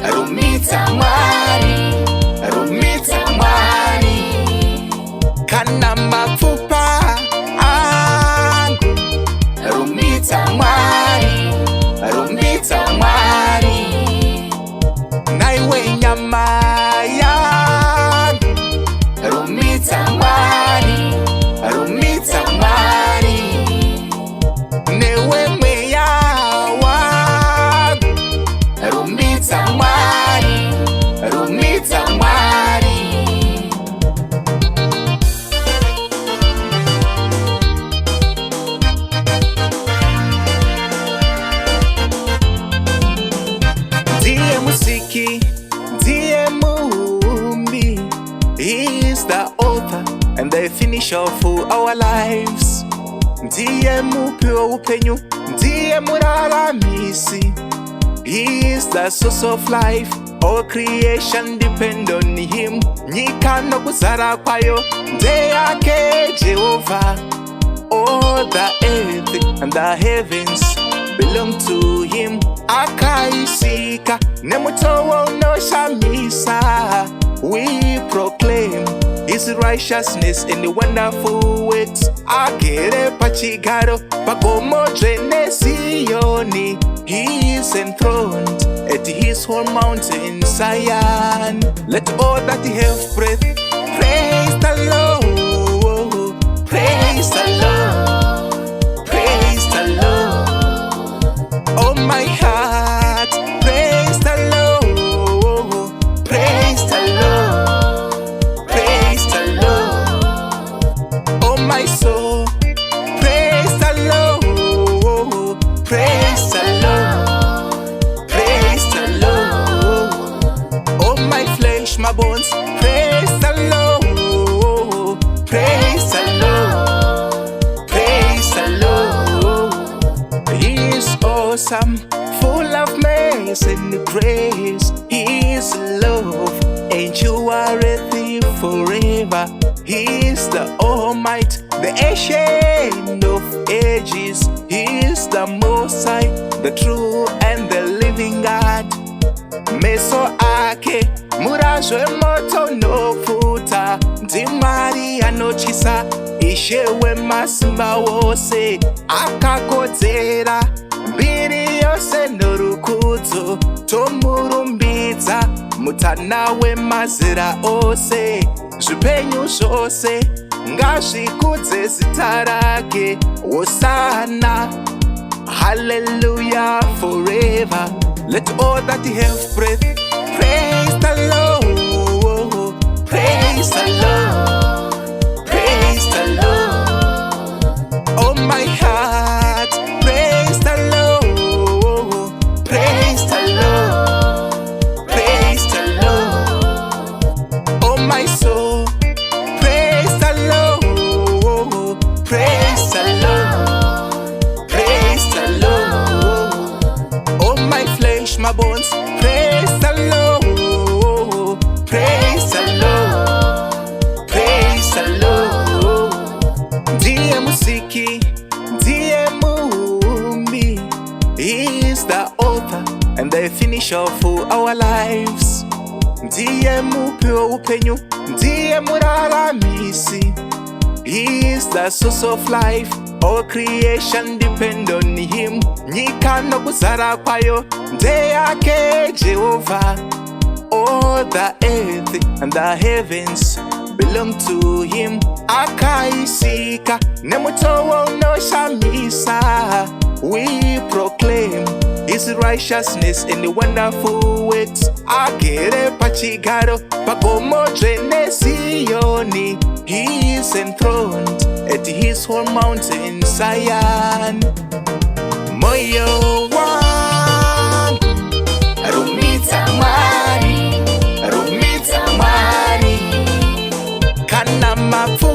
Rumbidza Mwari, Rumbidza Mwari, kana mafupa angu. Rumbidza Mwari, Rumbidza Mwari, naiwe nyama yangu. Rumbidza Mwari, Rumbidza Mwari, newe mweya wangu. Rumbidza Mwari, Rumbidza Mwari. Ndiye musiki, ndiye muumbi. He is the author and the finisher of our lives. Ndiye mupi wa upenyu, ndiye muraramisi. He is the source of life, all creation depend on him. Nyika no kuzara kwayo nde yake Jehovah. All the earth and the heavens belong to him. Akaisika nemutowo no shamisa. We proclaim his righteousness in the wonderful works. Akere pachigaro pagomo jene Sioni. He is enthroned at his home mountain Zion. Let all that have breath praise the Lord. Praise the Lord. Praise the Lord. Oh my heart, praise the Lord. Praise the Lord. Praise the Lord. Oh my soul, praise the Lord. Praise the Lord. Praise the Lord. Oh my flesh, my bones, praise the Lord. Praise the Lord. Praise the Lord. He is awesome, full of mercy and grace. He is love, endureth forever. He is the Almighty, the ancient of ages. He is the Most High, the true and the living God. Meso ake murazwe moto no futa. Ndimari anochisa ishewe masimba wose. Akakodzera mbiri yose norukudzo. Tomurumbidza mutana wemazera ose. Zvipenyu zvose ngazvikudze zita rake. Hosana, hallelujah forever. Let all that have breath praise the Lord. Praise the Lord. Praise the Lord. Oh my heart, praise the Lord. Praise the Lord. Praise the Lord. Oh my soul, praise the Lord. Praise the Lord. Praise the Lord. Oh my flesh, my bones, praise the Lord. Praise the Lord. Praise the Lord. Ndiye musiki, ndiye muumbi. He is the author and the finisher of our lives. Ndiye mupi wa upenyu, ndiye muraramisi. He is the source of life, all creation depend on him. Nyika no kuzara kwayo nde yake Jehovah. All the earth and the heavens belong to him. Akaisika nemutowo no shamisa. We proclaim his righteousness in the wonderful works. Akere pachigaro pagomo jene Sioni. He is enthroned at his home mountain Zion. Moyo wangu, Rumbidza Mwari, Rumbidza Mwari, kana mafupa